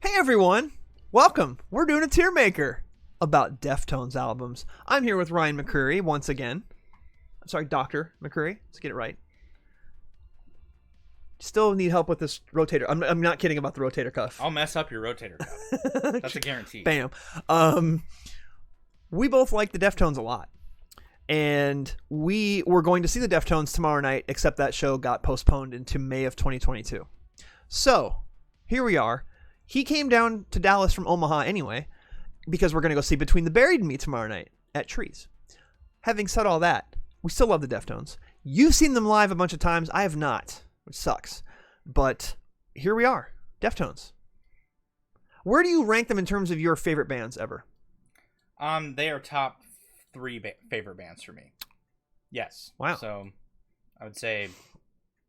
Hey everyone, welcome. We're doing a TierMaker about Deftones albums. I'm here with Ryan McCreary once again. I'm sorry, Dr. McCreary. Let's get it right. Still need help with this rotator. I'm not kidding about the rotator cuff. I'll mess up your rotator cuff. That's a guarantee. Bam. We both like the Deftones a lot. And we were going to see the Deftones tomorrow night, except that show got postponed into May of 2022. So, here we are. He came down to Dallas from Omaha anyway, because we're going to go see Between the Buried and Me tomorrow night at Trees. Having said all that, we still love the Deftones. You've seen them live a bunch of times. I have not, which sucks. But here we are, Deftones. Where do you rank them in terms of your favorite bands ever? They are top three favorite bands for me. Yes. Wow. So, I would say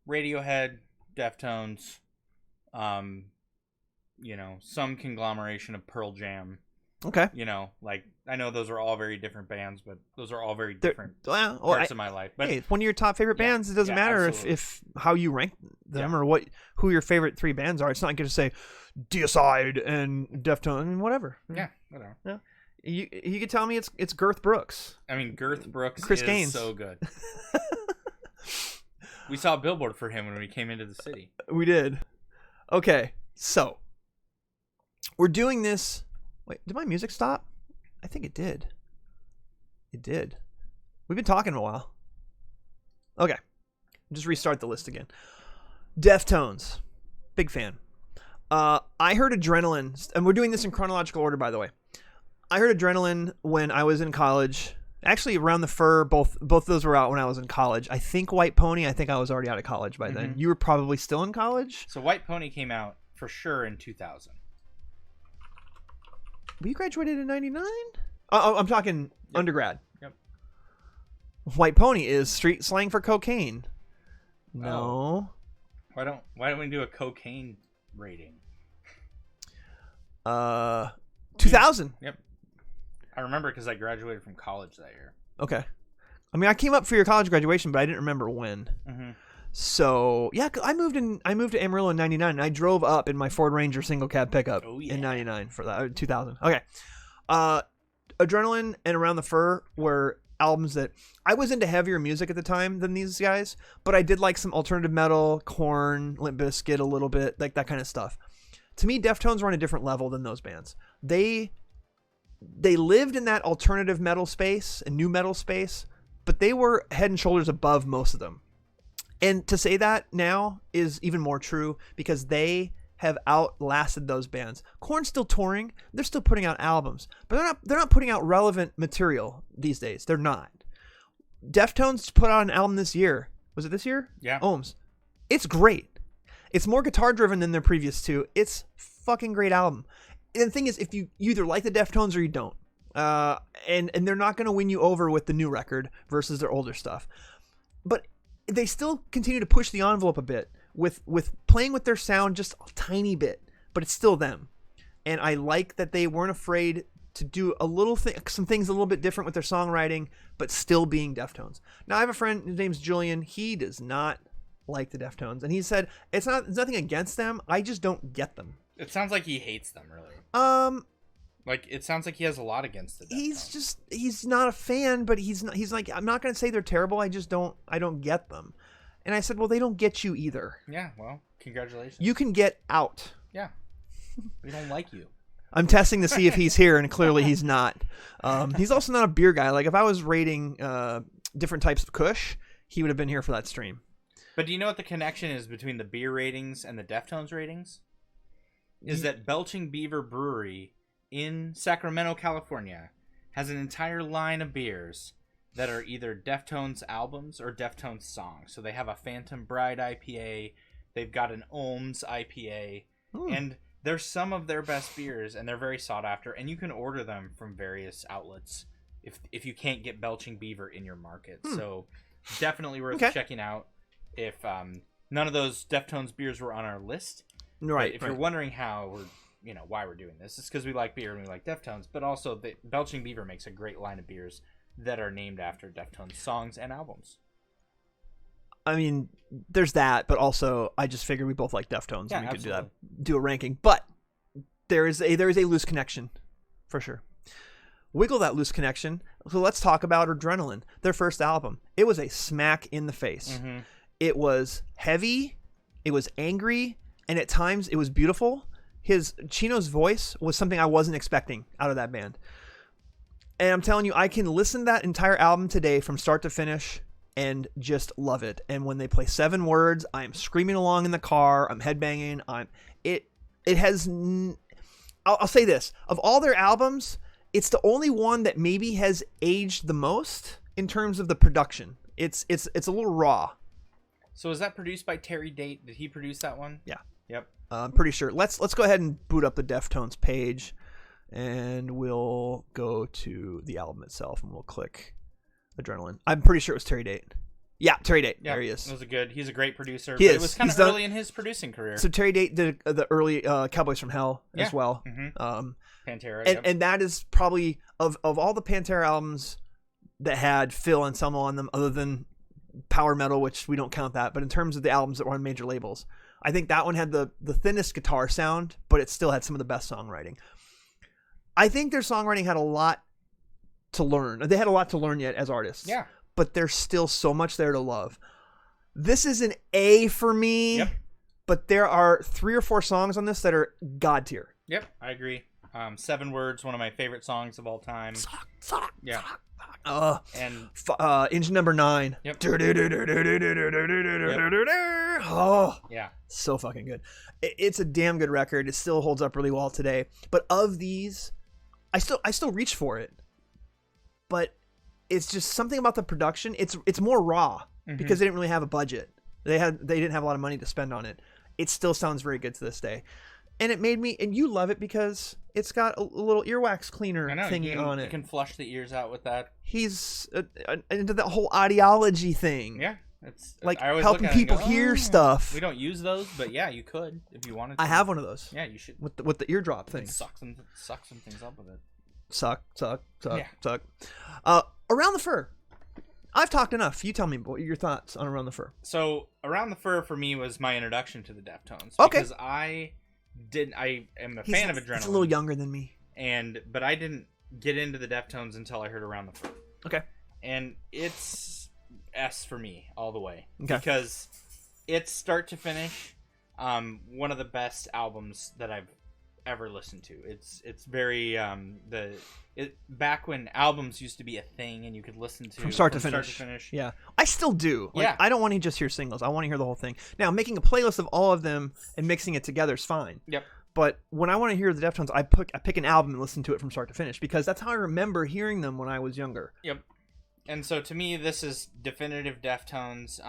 Radiohead, Deftones, some conglomeration of Pearl Jam. Okay. I know those are all very different bands, but those are all very different parts of my life. But hey, it's one of your top favorite bands. It doesn't matter if how you rank them or who your favorite three bands are. It's not going to say Deicide and Deftones and whatever. Yeah, whatever. Yeah. You could tell me it's Garth Brooks. I mean, Garth Brooks Chris is Gaines. so good. We saw a billboard for him when we came into the city. We did. Okay, so we're doing this. Wait, did my music stop? I think it did. It did. We've been talking a while. Okay, just restart the list again. Deftones, big fan. I heard Adrenaline, and we're doing this in chronological order, by the way. I heard Adrenaline when I was in college. Actually, Around the Fur, both of those were out when I was in college. I think White Pony, I think I was already out of college by then. You were probably still in college? So White Pony came out for sure in 2000. Well, you graduated in 99? Oh, I'm talking undergrad. Yep. White Pony is street slang for cocaine. No. Why don't we do a cocaine rating? 2000. Yep. I remember because I graduated from college that year. Okay. I mean, I came up for your college graduation, but I didn't remember when. Mm-hmm. So, yeah, I moved to Amarillo in 99, and I drove up in my Ford Ranger single cab pickup in 99 for that, 2000. Okay. Adrenaline and Around the Fur were albums that I was into heavier music at the time than these guys, but I did like some alternative metal, Korn, Limp Bizkit a little bit, like that kind of stuff. To me, Deftones were on a different level than those bands. They lived in that alternative metal space and new metal space, but they were head and shoulders above most of them. And to say that now is even more true because they have outlasted those bands. Korn's still touring. They're still putting out albums, but they're not putting out relevant material these days. They're not. Deftones put out an album this year. Was it this year? Yeah. Ohms. It's great. It's more guitar driven than their previous two. It's fucking great album. And the thing is, if you either like the Deftones or you don't, and they're not going to win you over with the new record versus their older stuff, but they still continue to push the envelope a bit with playing with their sound just a tiny bit, but it's still them. And I like that they weren't afraid to do some things a little bit different with their songwriting, but still being Deftones. Now I have a friend, his name's Julian. He does not like the Deftones, and he said it's nothing against them. I just don't get them. It sounds like he hates them, really. It sounds like he has a lot against the Deftones. He's not a fan, but he's like, I'm not going to say they're terrible. I don't get them. And I said, well, they don't get you either. Yeah, well, congratulations. You can get out. Yeah. We don't like you. I'm testing to see if he's here, and clearly he's not. He's also not a beer guy. Like, if I was rating different types of Kush, he would have been here for that stream. But do you know what the connection is between the beer ratings and the Deftones ratings? Is that Belching Beaver Brewery in Sacramento, California, has an entire line of beers that are either Deftones albums or Deftones songs. So they have a Phantom Bride IPA, they've got an Ohms IPA, and they're some of their best beers, and they're very sought after, and you can order them from various outlets if you can't get Belching Beaver in your market. So definitely worth checking out. If none of those Deftones beers were on our list, right? If you're wondering how why we're doing this, it's because we like beer and we like Deftones, but also the Belching Beaver makes a great line of beers that are named after Deftones songs and albums. I mean, there's that, but also I just figured we both like Deftones and we could absolutely. do a ranking. But there is a loose connection, for sure. Wiggle that loose connection. So let's talk about Adrenaline, their first album. It was a smack in the face. Mm-hmm. It was heavy, it was angry, and at times it was beautiful. Chino's voice was something I wasn't expecting out of that band. And I'm telling you, I can listen to that entire album today from start to finish and just love it. And when they play 7 Words, I'm screaming along in the car, I'm headbanging. I'll say this, of all their albums, it's the only one that maybe has aged the most in terms of the production. It's a little raw. So is that produced by Terry Date? Did he produce that one? Yeah. Yep. I'm pretty sure. Let's go ahead and boot up the Deftones page, and we'll go to the album itself, and we'll click Adrenaline. I'm pretty sure it was Terry Date. Yeah, Terry Date. Yep. There he is. He's a great producer. He is. It was kind of early in his producing career. So Terry Date did the early Cowboys from Hell as well. Mm-hmm. Pantera. And that is probably, of all the Pantera albums that had Phil Anselmo on them, other than Power Metal, which we don't count that, but in terms of the albums that were on major labels, I think that one had the thinnest guitar sound, but it still had some of the best songwriting. I think their songwriting had a lot to learn. They had a lot to learn yet as artists. Yeah. But there's still so much there to love. This is an A for me. Yep. But there are 3 or 4 songs on this that are god tier. Yep, I agree. 7 Words, one of my favorite songs of all time. Yeah. And Engine Number 9. Yep. Oh, yeah. So fucking good. It's a damn good record. It still holds up really well today. But of these, I still reach for it. But it's just something about the production. It's more raw because they didn't really have a budget. They didn't have a lot of money to spend on it. It still sounds very good to this day. And it made me, and you love it because it's got a little earwax cleaner thingy on it. You can flush the ears out with that. He's into the whole audiology thing. Yeah. It's like helping people hear stuff. We don't use those, but yeah, you could if you wanted to. I have one of those. Yeah, you should. With the eardrop thing. Suck some things up with it. Suck. Yeah. Around the Fur. I've talked enough. You tell me what your thoughts on Around the Fur. So Around the Fur for me was my introduction to the Deftones. Okay. Because I am a fan of Adrenaline. He's a little younger than me. But I didn't get into the Deftones until I heard Around the Fur. Okay. And it's S for me all the way. Okay. Because it's start to finish one of the best albums that I've ever listened to. It's very back when albums used to be a thing and you could listen to from start to finish. Yeah, I still do. Yeah, I don't want to just hear singles. I want to hear the whole thing. Now, making a playlist of all of them and mixing it together is fine. Yep. But when I want to hear the Deftones, I pick an album and listen to it from start to finish because that's how I remember hearing them when I was younger. Yep. And so to me, this is definitive Deftones.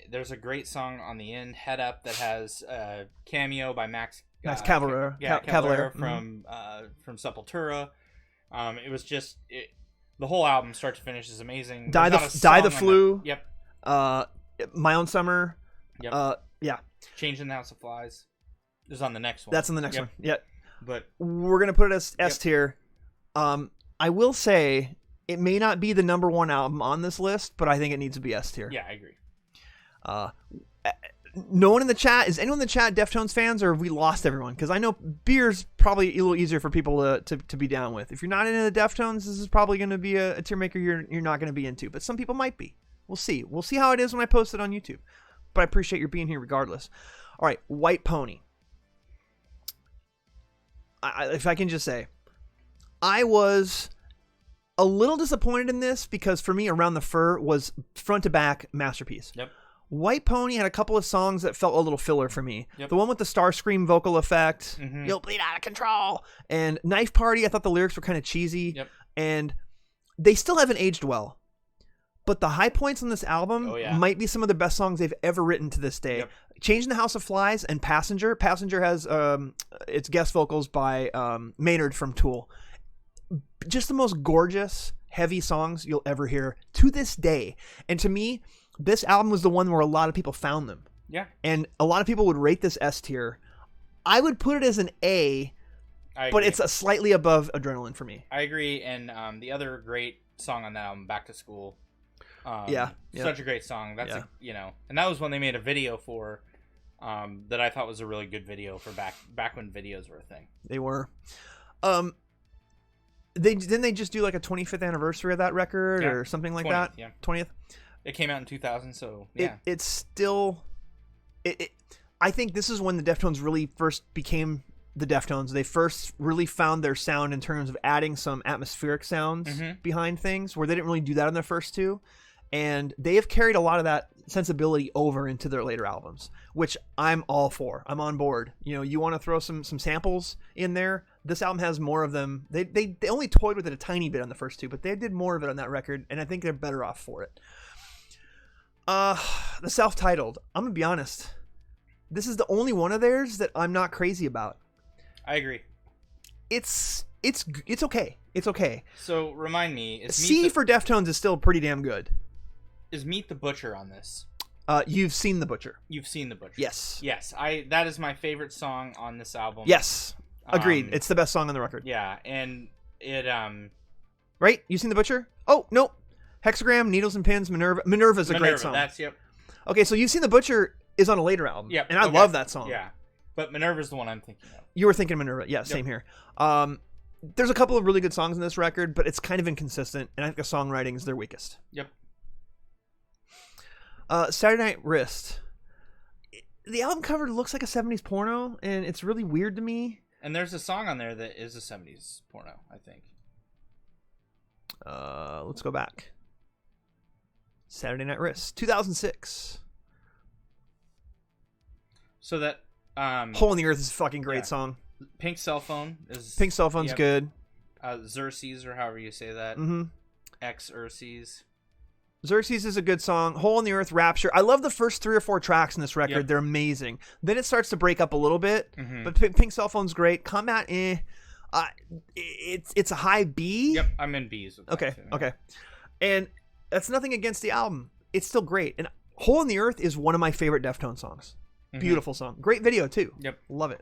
There's a great song on the end, Head Up, that has a cameo by Max Cavalera. Cavalera from Sepultura. It was just the whole album, start to finish, is amazing. Die the Flu. Yep. My Own Summer. Yep. Yeah. Change in the House of Flies is on the next one. That's on the next one. Yeah. But we're gonna put it as S tier. I will say it may not be the number 1 album on this list, but I think it needs to be S tier. Yeah, I agree. No one in the chat, is anyone in the chat Deftones fans, or have we lost everyone? Because I know beer's probably a little easier for people to be down with. If you're not into the Deftones, this is probably going to be a tier maker you're not going to be into, but some people might be. We'll see how it is when I post it on YouTube, but I appreciate your being here regardless. All right, White Pony. If I can just say, I was a little disappointed in this because for me, Around the Fur was front to back masterpiece. Yep. White Pony had a couple of songs that felt a little filler for me. Yep. The one with the Starscream vocal effect, You'll bleed out of control, and Knife Party, I thought the lyrics were kind of cheesy, and they still haven't aged well. But the high points on this album might be some of the best songs they've ever written to this day. Yep. Change in the House of Flies and Passenger. Passenger has its guest vocals by Maynard from Tool. Just the most gorgeous, heavy songs you'll ever hear to this day. And to me, this album was the one where a lot of people found them. Yeah. And a lot of people would rate this S tier. I would put it as an A, but it's a slightly above Adrenaline for me. I agree. And the other great song on that album, Back to School. Yeah. Such a great song. That's and that was when they made a video for that I thought was a really good video for back when videos were a thing. They were. Didn't they just do like a 25th anniversary of that record or something like 20th, that? Yeah. 20th. It came out in 2000, so yeah. It's still. I think this is when the Deftones really first became the Deftones. They first really found their sound in terms of adding some atmospheric sounds behind things, where they didn't really do that on their first two. And they have carried a lot of that sensibility over into their later albums, which I'm all for. I'm on board. You want to throw some samples in there. This album has more of them. They only toyed with it a tiny bit on the first two, but they did more of it on that record, and I think they're better off for it. The self-titled, I'm gonna be honest, this is the only one of theirs that I'm not crazy about. I agree. It's okay. It's okay. So remind me, C for Deftones is still pretty damn good. Is Meet the Butcher on this? You've seen the Butcher. You've seen the Butcher. Yes. Yes. That is my favorite song on this album. Yes. Agreed. It's the best song on the record. Yeah, and it Right? You seen the Butcher? Oh no. Hexagram, Needles and Pins, Minerva. Minerva's a great song. Yep. Okay, so You've Seen the Butcher is on a later album. Yep. And I love that song. Yeah. But Minerva's the one I'm thinking of. You were thinking Minerva. Yeah, same here. There's a couple of really good songs in this record, but it's kind of inconsistent, and I think the songwriting is their weakest. Yep. Saturday Night Wrist. The album cover looks like a 70s porno, and it's really weird to me. And there's a song on there that is a 70s porno, I think. Let's go back. Saturday Night Wrist, 2006. So that Hole in the Earth is a fucking great song. Pink Cell Phone is Pink Cell Phone's good. Xerxes, or however you say that. Mm-hmm. Xerxes. Xerxes is a good song. Hole in the Earth, Rapture. I love the first 3 or 4 tracks in this record. Yep. They're amazing. Then it starts to break up a little bit, but Pink Cell Phone's great. Combat, it's a high B. Yep, I'm in B's with that Okay, too. okay. And that's nothing against the album. It's still great. And Hole in the Earth is one of my favorite Deftones songs. Beautiful song. Great video, too. Yep. Love it.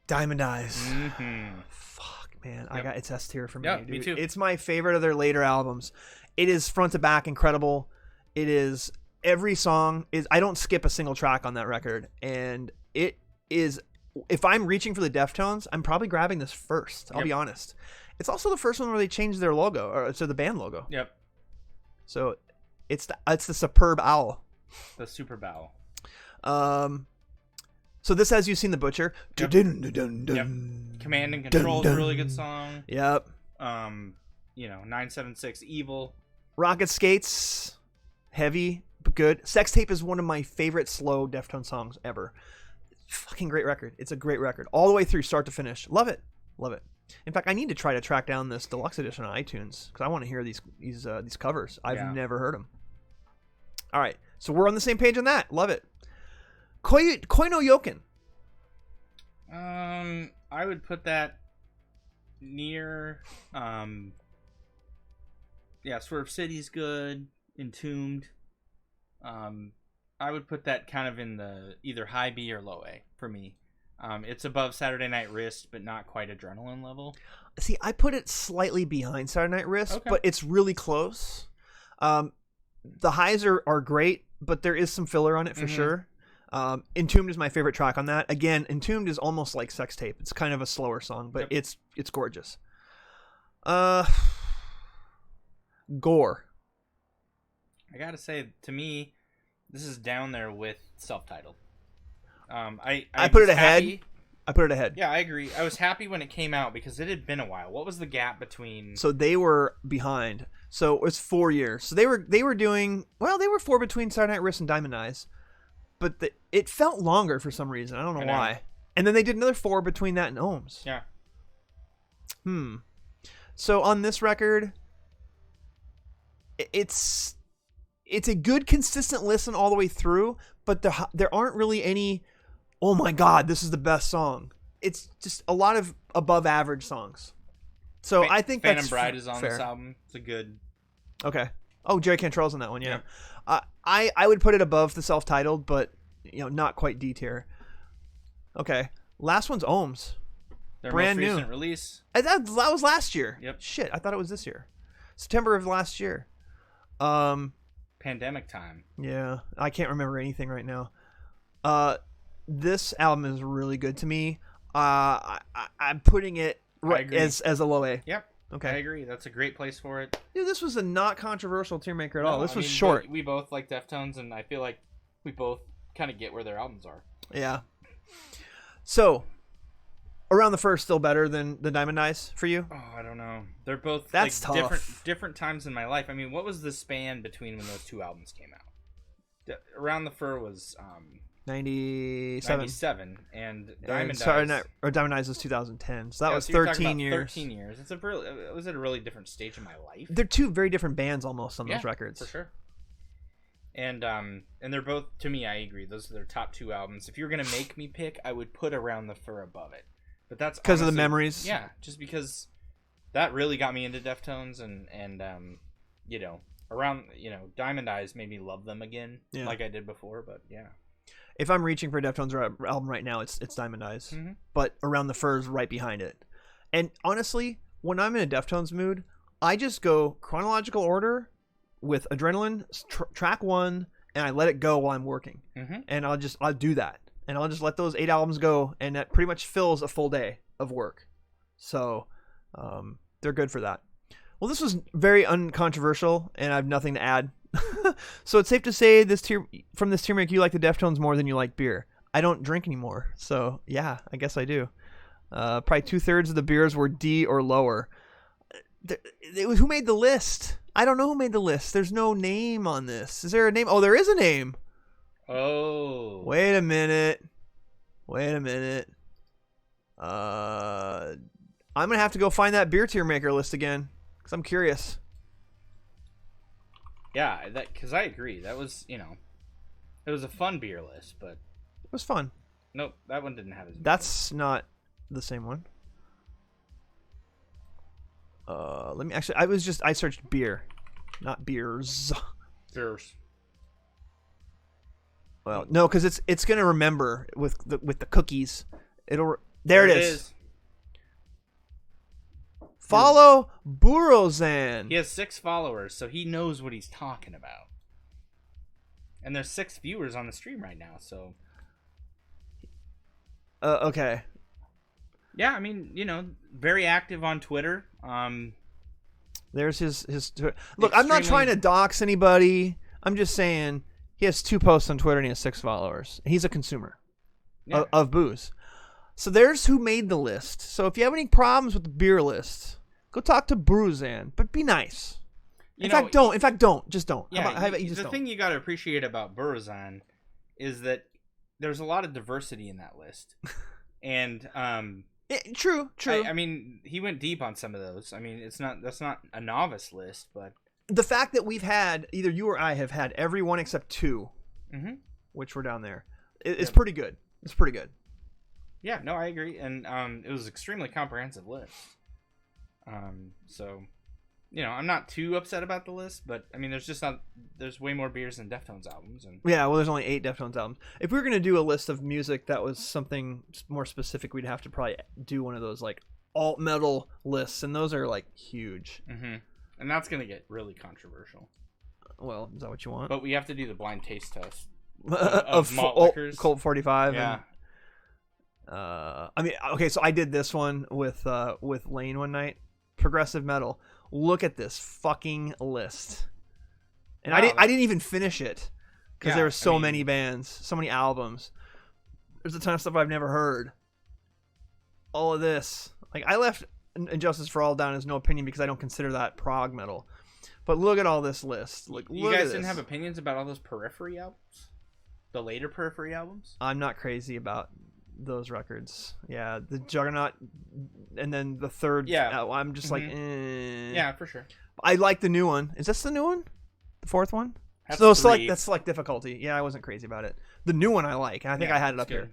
Diamond Eyes. Mm-hmm. Fuck, man. Yep. It's S tier for me, dude. Me too. It's my favorite of their later albums. It is front to back incredible. It is, every song is, I don't skip a single track on that record. And it is, if I'm reaching for the Deftones, I'm probably grabbing this first. I'll be honest. It's also the first one where they changed their logo, or so the band logo. Yep. So it's the superb owl. The super bow. So this has You've Seen the Butcher. Yep. Command and Control is a really good song. Yep. 976 Evil. Rocket Skates, heavy but good. Sex Tape is one of my favorite slow Deftones songs ever. Fucking great record. It's a great record all the way through, start to finish. Love it. Love it. In fact, I need to try to track down this deluxe edition on iTunes because I want to hear these covers. I've never heard them. All right, so we're on the same page on that. Love it. Koi no Yoken. I would put that near. Swerve City's good. Entombed. I would put that kind of in the either high B or low A for me. It's above Saturday Night Wrist, but not quite Adrenaline level. See, I put it slightly behind Saturday Night Wrist, but it's really close. The highs are great, but there is some filler on it for sure. Entombed is my favorite track on that. Again, Entombed is almost like Sex Tape. It's kind of a slower song, but it's gorgeous. Gore. I gotta say, to me, this is down there with Self-Titled. I put it ahead. I put it ahead. Yeah, I agree. I was happy when it came out because it had been a while. What was the gap between? So they were behind. So it was 4 years. So they were doing well. They were 4 between Saturday Night Wrist and Diamond Eyes, but it felt longer for some reason. I don't know why. And then they did another 4 between that and Ohms. Yeah. So on this record, it's a good consistent listen all the way through, but there aren't really any, oh my god, this is the best song. It's just a lot of above average songs. So I think Phantom that's Bride is on fair. this album. It's a good. Okay. Oh, Jerry Cantrell's on that one, yeah. I would put it above the self-titled, but not quite D tier. Okay. Last one's Ohms. Their brand most new recent release. That was last year. Yep. Shit, I thought it was this year. September of last year. Pandemic time. Yeah, I can't remember anything right now. This album is really good to me. I'm putting it right as a low A. Yep. Okay. I agree. That's a great place for it. Dude, this was a not controversial TierMaker at all. This was short. We both like Deftones, and I feel like we both kind of get where their albums are. Yeah. So, Around the Fur still better than the Diamond Eyes for you? Oh, I don't know. They're both That's tough. different times in my life. I mean, what was the span between when those two albums came out? Around the Fur was 97, and Diamond Eyes. Diamond Eyes was 2010, so that was so you're 13 talking about years. 13 years. It was at a really different stage in my life. They're two very different bands almost on those records. For sure. And they're both, to me, I agree. Those are their top two albums. If you were gonna make me pick, I would put Around the Fur above it. But that's because of the memories. Yeah, just because that really got me into Deftones, and Diamond Eyes made me love them again, like I did before. But yeah. If I'm reaching for a Deftones album right now, it's Diamond Eyes. Mm-hmm. But Around the Fur is right behind it. And honestly, when I'm in a Deftones mood, I just go chronological order with Adrenaline, track 1, and I let it go while I'm working. Mm-hmm. And I'll do that. And I'll just let those 8 albums go, and that pretty much fills a full day of work. So they're good for that. Well, this was very uncontroversial, and I have nothing to add. So it's safe to say from this TierMaker, you like the Deftones more than you like beer. I don't drink anymore, so yeah, I guess I do. Probably 2/3 of the beers were D or lower. Who made the list? I don't know who made the list. There's no name on this. Is there a name? Oh, there is a name. Oh. Wait a minute. I'm gonna have to go find that beer TierMaker list again because I'm curious. Yeah, because I agree. That was, it was a fun beer list, but it was fun. Nope, that one didn't have as many. That's not the same one. Let me actually. I searched beer, not beers. Beers. Well, no, because it's gonna remember with the cookies. There it is. Follow Burozan. He has 6 followers, so he knows what he's talking about. And there's 6 viewers on the stream right now, so. Okay. Yeah, I mean, very active on Twitter. There's his. Look, I'm not trying to dox anybody. I'm just saying he has 2 posts on Twitter and he has 6 followers. He's a consumer of booze. So there's who made the list. So if you have any problems with the beer list, go talk to Burozan, but be nice. In fact, don't. Just don't. Yeah, how about you just the don't? thing you got to appreciate about Burozan is that there's a lot of diversity in that list. And true. I mean, he went deep on some of those. I mean, that's not a novice list, but the fact that we've had either you or I have had every one except 2, which were down there, it's pretty good. It's pretty good. Yeah, no, I agree, and it was an extremely comprehensive list. So, I'm not too upset about the list, but I mean, there's way more beers than Deftones albums, and yeah, well, there's only 8 Deftones albums. If we were gonna do a list of music that was something more specific, we'd have to probably do one of those like alt metal lists, and those are like huge. Mm-hmm. And that's gonna get really controversial. Well, is that what you want? But we have to do the blind taste test of malt liquors, Colt 45. Yeah. I mean, okay, so I did this one with Lane one night. Progressive metal. Look at this fucking list, and wow. I didn't even finish it because there were so many bands, so many albums. There's a ton of stuff I've never heard. All of this, like I left Injustice for All down as no opinion because I don't consider that prog metal. But look at all this list. Look you guys at this. Didn't have opinions about all those Periphery albums, the later Periphery albums. I'm not crazy about those records. Yeah, the Juggernaut, and then the third. Yeah, I'm just like, yeah, for sure. I like the new one. Is this the new one? The 4th one? That's that's select difficulty. Yeah, I wasn't crazy about it. The new one I like. I think I had it up here.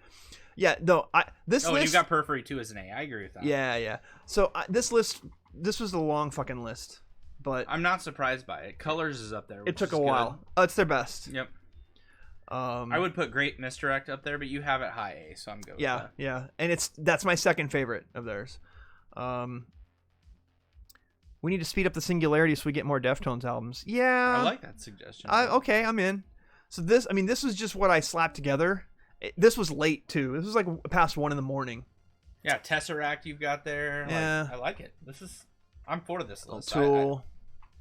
Yeah, no, this list. You got Periphery 2 as an A. I agree with that. Yeah. So this list, this was a long fucking list, but I'm not surprised by it. Colors is up there. It took a while. It's their best. Yep. I would put Great Misdirect up there, but you have it high A, so I'm good with that. Yeah. And that's my second favorite of theirs. We need to speed up the Singularity so we get more Deftones albums. Yeah. I like that suggestion. Okay, I'm in. So this was just what I slapped together, This was late too. This was like past 1 a.m. Yeah, Tesseract you've got there. Yeah. I like it. I'm for this list. Tool,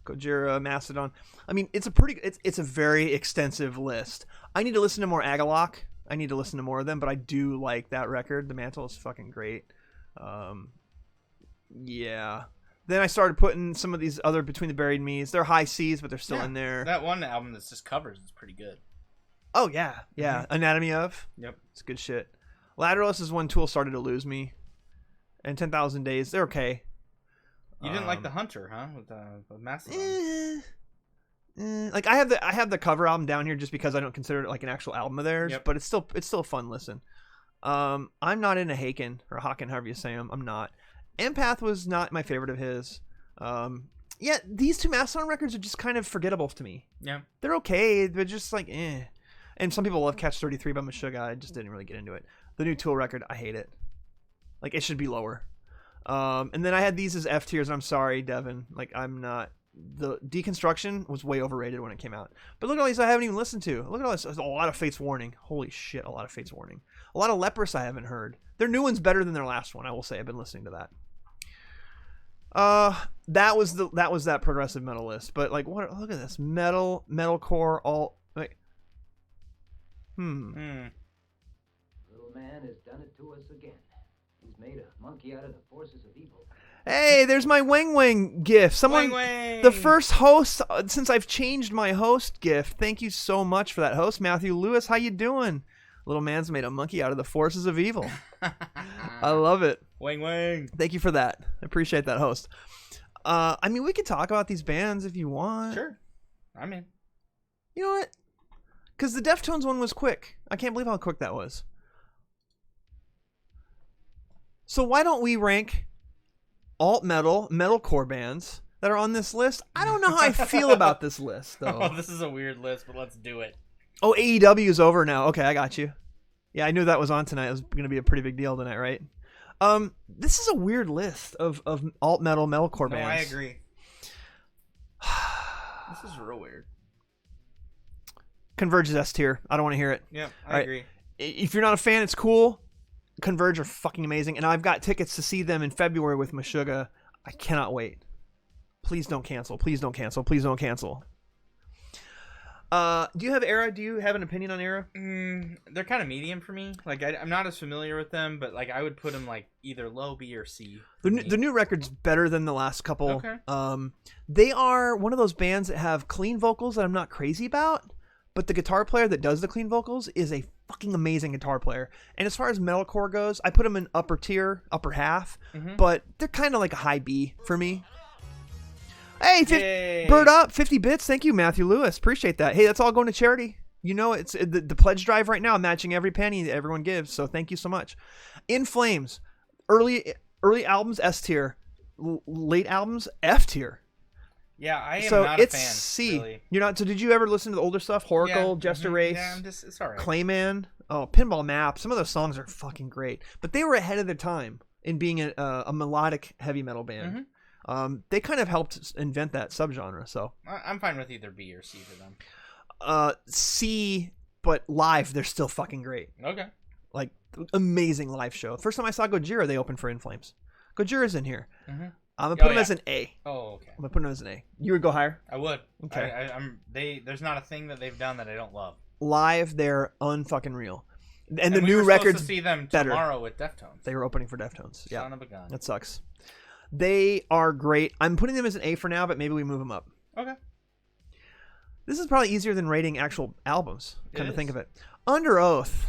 Gojira, Mastodon. I mean, it's a very extensive list. I need to listen to more Agalloch. I need to listen to more of them, but I do like that record. The Mantle is fucking great. Yeah. Then I started putting some of these other Between the Buried Me's. They're high C's, but they're still in there. That one album that's just covers is pretty good. Oh, yeah. Yeah. Mm-hmm. Anatomy of. Yep. It's good shit. Lateralus is when Tool started to lose me. And 10,000 Days, they're okay. You didn't like The Hunter, huh? With Mastodon. Like I have the cover album down here just because I don't consider it like an actual album of theirs, but it's still a fun listen. I'm not into Haken or Haken, however you say him. I'm not. Empath was not my favorite of his. Yeah, these two Mastodon records are just kind of forgettable to me. Yeah, they're okay, but just like eh. And some people love Catch 33 by Meshuggah. I just didn't really get into it. The new Tool record, I hate it. Like it should be lower. And then I had these as F tiers, and I'm sorry, Devin. Like I'm not. The Deconstruction was way overrated when it came out. But look at all these I haven't even listened to. Look at all this. There's a lot of Fates Warning. Holy shit, a lot of Fates Warning. A lot of Leprous I haven't heard. Their new one's better than their last one, I will say. I've been listening to that. That was that progressive metal list. But like what look at this. Metalcore, all like Little man has done it to us again. He's made a monkey out of the forces of evil. Hey, there's my Wang Wang gift. Someone, the first host since I've changed my host gift. Thank you so much for that, host Matthew Lewis. How you doing? Little man's made a monkey out of the forces of evil. I love it. Wang Wang. Thank you for that. I appreciate that, host. I mean, we could talk about these bands if you want. Sure. I'm in. You know what? Because the Deftones one was quick. I can't believe how quick that was. So why don't we rank alt metal, metalcore bands that are on this list? I don't know how I feel about this list, though. Oh, this is a weird list, but let's do it. Oh, AEW is over now. Okay, I got you. Yeah, I knew that was on tonight. It was going to be a pretty big deal tonight, right? This is a weird list of alt metal, metalcore bands. No, I agree. This is real weird. Converge is S tier. I don't want to hear it. Yeah, I agree. If you're not a fan, it's cool. Converge are fucking amazing, and I've got tickets to see them in February with Meshuggah. I cannot wait. Please don't cancel. Please don't cancel. Please don't cancel. Do you have Era? Do you have an opinion on Era? They're kind of medium for me. Like I'm not as familiar with them, but like I would put them like either low B or C. The new record's better than the last couple. Okay. They are one of those bands that have clean vocals that I'm not crazy about, but the guitar player that does the clean vocals is a fucking amazing guitar player. And as far as metalcore goes, I put them in upper tier, upper half, but they're kind of like a high B for me. Hey, Bird Up, 50 bits. Thank you, Matthew Lewis. Appreciate that. Hey, that's all going to charity. You know, it's the pledge drive right now, matching every penny that everyone gives. So thank you so much. In Flames, early albums S tier, late albums F tier. Yeah, I am not a fan. So it's C. Really. You're not. So did you ever listen to the older stuff? Horacle, Jester Race. Yeah, it's all right. Clayman. Oh, Pinball Map. Some of those songs are fucking great. But they were ahead of their time in being a melodic heavy metal band. They kind of helped invent that subgenre. So I'm fine with either B or C for them. C, but live they're still fucking great. Okay. Like amazing live show. First time I saw Gojira, they opened for In Flames. Gojira's in here. I'm gonna put him as an A. Oh, okay. I'm gonna put him as an A. You would go higher? I would. Okay. There's not a thing that they've done that I don't love. Live, they're unfucking real. And the we new were record's supposed to see them better. Tomorrow with Deftones. They were opening for Deftones. Yeah. Son of a gun. That sucks. They are great. I'm putting them as an A for now, but maybe we move them up. Okay. This is probably easier than rating actual albums. Kind of think of it. Under Oath.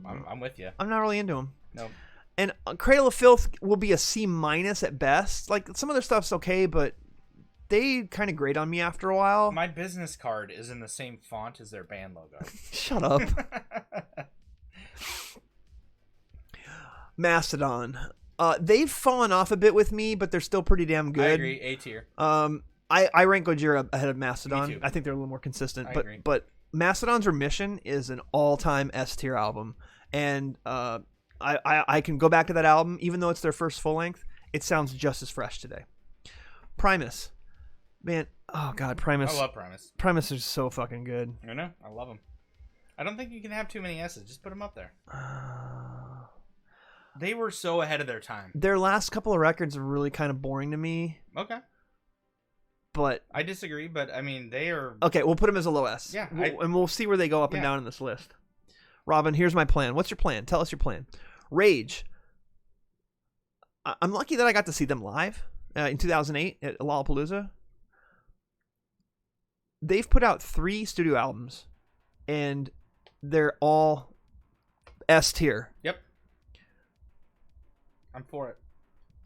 I'm with you. I'm not really into them. Nope. And Cradle of Filth will be a C- at best. Like some of their stuff's okay, but they kind of grate on me after a while. My business card is in the same font as their band logo. Shut up. Mastodon. They've fallen off a bit with me, but they're still pretty damn good. I agree. A tier. I rank Gojira ahead of Mastodon. Me too. I think they're a little more consistent. I agree. But Mastodon's Remission is an all-time S tier album, and I can go back to that album even though it's their first full length. It sounds just as fresh today. Primus, man, oh god, Primus. I love Primus. Primus is so fucking good. I know. I love them. I don't think you can have too many S's. Just put them up there. They were so ahead of their time. Their last couple of records are really kind of boring to me. Okay. But I disagree, but I mean, they are... Okay, we'll put them as a low S. Yeah. And we'll see where they go up and down in this list. Robin, here's my plan. What's your plan? Tell us your plan. Rage. I'm lucky that I got to see them live in 2008 at Lollapalooza. They've put out 3 studio albums, and they're all S tier. Yep. I'm for it.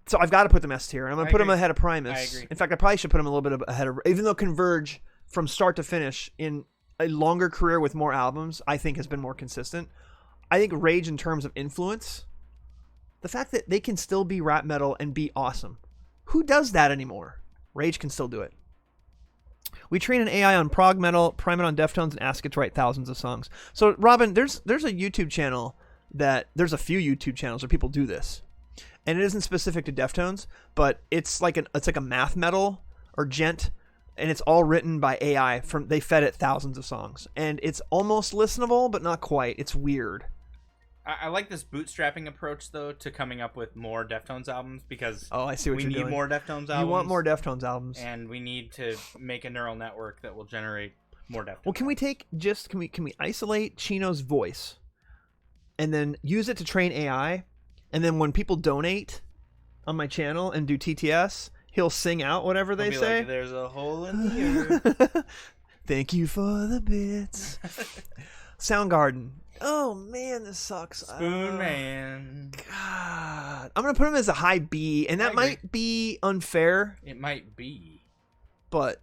So I've got to put them S tier. I'm going to put them ahead of Primus. I agree. In fact, I probably should put them a little bit ahead of... Even though Converge, from start to finish, in a longer career with more albums, I think has been more consistent. I think Rage, in terms of influence, the fact that they can still be rap metal and be awesome. Who does that anymore? Rage can still do it. We train an AI on prog metal, prime it on Deftones, and ask it to write thousands of songs. So, Robin, there's a YouTube channel there's a few YouTube channels where people do this. And it isn't specific to Deftones, but it's like a math metal or gent, and it's all written by AI. They fed it thousands of songs, and it's almost listenable, but not quite. It's weird. I like this bootstrapping approach, though, to coming up with more Deftones albums, because I see what you're doing. We need more Deftones albums. You want more Deftones albums, and we need to make a neural network that will generate more Deftones. Well, can we isolate Chino's voice, and then use it to train AI? And then when people donate on my channel and do TTS, he'll sing out whatever they say. Like, there's a hole in the earth. Thank you for the bits. Soundgarden. Oh, man, this sucks. Spoon Man. God. I'm going to put him as a high B, and that might be unfair. It might be. But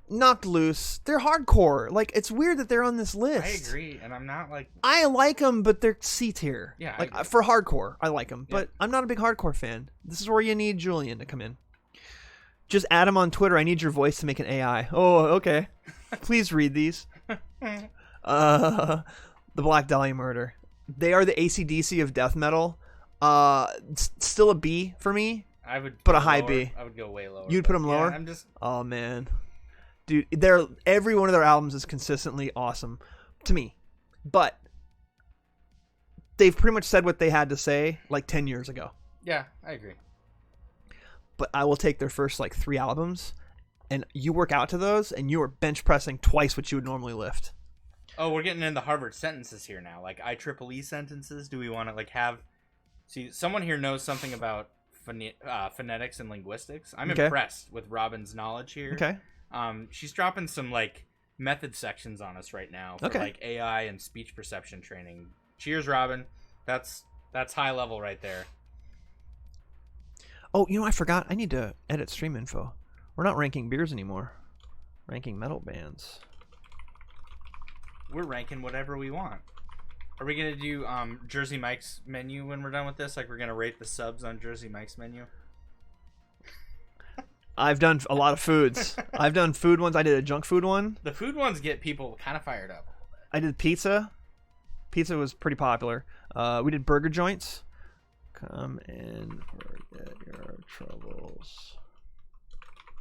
Knocked Loose, they're hardcore. Like, it's weird that they're on this list. I agree, and I'm not like... I like them, but they're C tier. Yeah, like for hardcore, I like them, but yeah. I'm not a big hardcore fan. This is where you need Julian to come in. Just add him on Twitter. I need your voice to make an AI. Oh, okay. Please read these. The Black Dahlia Murder. They are the AC/DC of death metal. Still a B for me. I would put a high lower. B. I would go way lower. You'd put them lower? Yeah, I'm just... Oh, man. Dude, every one of their albums is consistently awesome to me. But they've pretty much said what they had to say like 10 years ago. Yeah, I agree. But I will take their first like 3 albums, and you work out to those, and you are bench pressing twice what you would normally lift. Oh, we're getting into Harvard sentences here now. Like IEEE sentences. Do we want to like have... See, someone here knows something about phonetics and linguistics. I'm impressed with Robin's knowledge here. Okay. She's dropping some like method sections on us right now for like AI and speech perception training. Cheers, Robin. That's high level right there. Oh, I forgot. I need to edit stream info. We're not ranking beers anymore. Ranking metal bands. We're ranking whatever we want. Are we gonna do Jersey Mike's menu when we're done with this? Like we're gonna rate the subs on Jersey Mike's menu? I've done a lot of foods. I've done food ones. I did a junk food one. The food ones get people kind of fired up. I did pizza. Pizza was pretty popular. We did burger joints. Come and forget your troubles.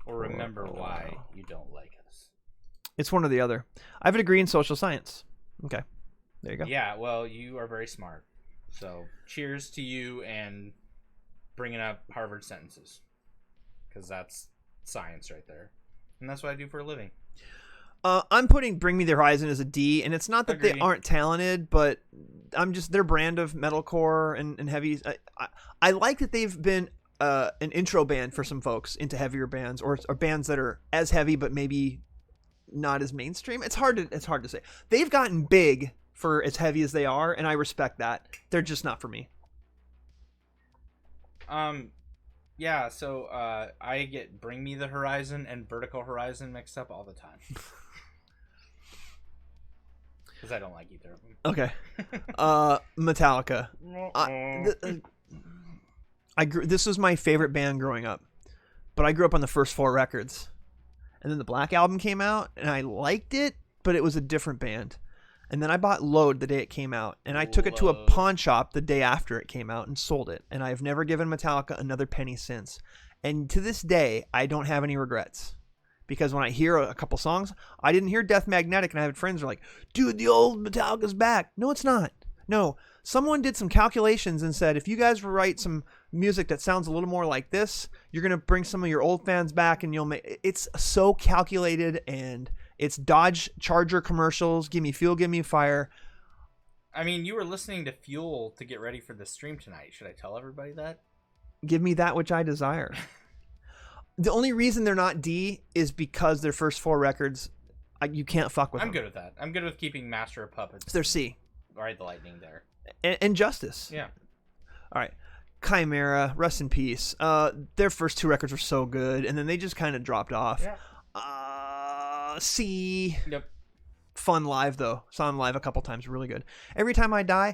Or remember why you don't like us. It's one or the other. I have a degree in social science. Okay. There you go. Yeah, well, you are very smart. So cheers to you and bringing up Harvard sentences. Because that's science right there. And that's what I do for a living. I'm putting Bring Me the Horizon as a D, and it's not that they aren't talented, but I'm just their brand of metalcore and heavy. I like that they've been an intro band for some folks into heavier bands or bands that are as heavy but maybe not as mainstream. It's hard to say. They've gotten big for as heavy as they are, and I respect that. They're just not for me. Yeah, so I get Bring Me the Horizon and Vertical Horizon mixed up all the time. Because I don't like either of them. Okay. Metallica. This was my favorite band growing up. But I grew up on the first 4 records. And then the Black Album came out, and I liked it, but it was a different band. And then I bought Load the day it came out, and I took it to a pawn shop the day after it came out and sold it. And I have never given Metallica another penny since. And to this day, I don't have any regrets because when I hear a couple songs, I didn't hear Death Magnetic, and I had friends who are like, dude, the old Metallica's back. No, it's not. No, someone did some calculations and said, if you guys write some music that sounds a little more like this, you're going to bring some of your old fans back, and you'll make it's so calculated, and it's Dodge Charger commercials. Give me fuel, give me fire. I mean, you were listening to Fuel to get ready for the stream tonight. Should I tell everybody that? Give me that which I desire. The only reason they're not D is because their first 4 records, you can't fuck with them. I'm good with that. I'm good with keeping Master of Puppets. They're C. Ride the Lightning there. And Justice. Yeah. All right. Chimera, rest in peace. Their first 2 records were so good, and then they just kind of dropped off. Yeah. C. Yep. Fun live, though. Saw them live a couple times. Really good. Every Time I Die,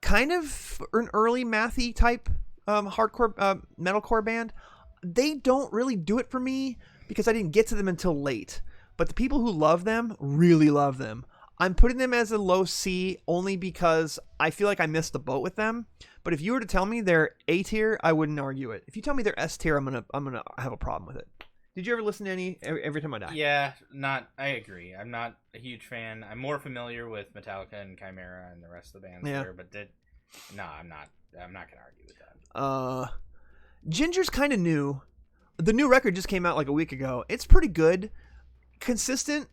kind of an early mathy type hardcore metalcore band. They don't really do it for me because I didn't get to them until late. But the people who love them really love them. I'm putting them as a low C only because I feel like I missed the boat with them. But if you were to tell me they're A tier, I wouldn't argue it. If you tell me they're S tier, I'm gonna have a problem with it. Did you ever listen to any Every Time I Die? Yeah, I agree. I'm not a huge fan. I'm more familiar with Metallica and Chimera and the rest of the bands there, but I'm not gonna argue with that. Ginger's kind of new. The new record just came out like a week ago. It's pretty good. Consistent.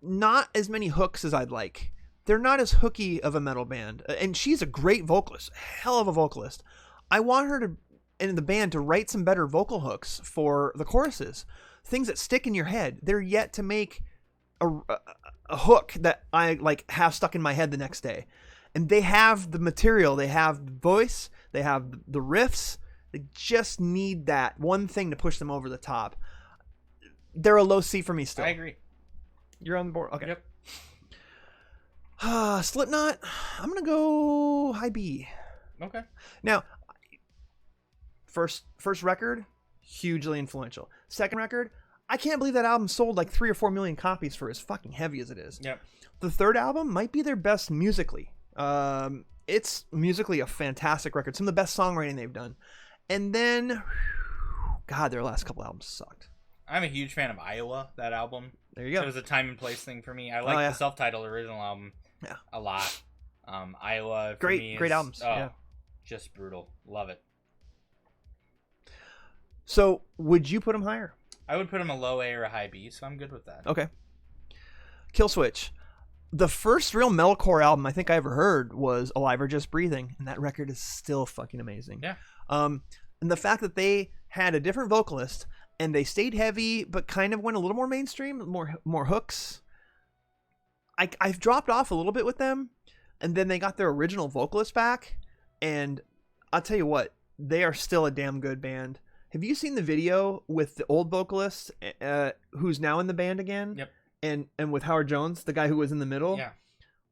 Not as many hooks as I'd like. They're not as hooky of a metal band. And she's a great vocalist. Hell of a vocalist. I want her to, in the band, to write some better vocal hooks for the choruses. Things that stick in your head. They're yet to make a hook that I like have stuck in my head the next day. And they have the material. They have the voice. They have the riffs. They just need that one thing to push them over the top. They're a low C for me still. I agree. You're on the board? Okay. Yep. Slipknot, I'm going to go high B. Okay. Now, first record, hugely influential. Second record, I can't believe that album sold like 3 or 4 million copies for as fucking heavy as it is. Yep. The third album might be their best musically. It's musically a fantastic record. Some of the best songwriting they've done. And then, God, their last couple albums sucked. I'm a huge fan of Iowa, that album. There you go. It was a time and place thing for me. I like the self-titled original album a lot. Iowa, for me, great albums. Just brutal. Love it. So, would you put them higher? I would put them a low A or a high B, so I'm good with that. Okay. Killswitch. The first real metalcore album I think I ever heard was Alive or Just Breathing, and that record is still fucking amazing. Yeah. And the fact that they had a different vocalist and they stayed heavy but kind of went a little more mainstream, more hooks. I've dropped off a little bit with them, and then they got their original vocalist back, and I'll tell you what, they are still a damn good band. Have you seen the video with the old vocalist who's now in the band again? Yep. And with Howard Jones, the guy who was in the middle? Yeah.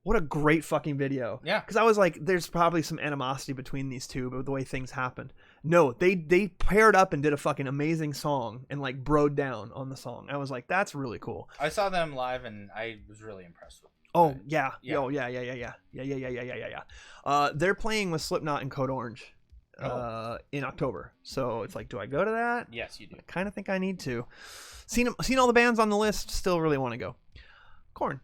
What a great fucking video. Yeah. Because I was like, there's probably some animosity between these two, but the way things happened. No, they paired up and did a fucking amazing song and like broed down on the song. I was like, that's really cool. I saw them live and I was really impressed with them. Oh, yeah. Yeah. Oh, yeah. They're playing with Slipknot and Code Orange in October. So it's like, do I go to that? Yes, you do. I kind of think I need to. Seen all the bands on the list, still really want to go. Korn.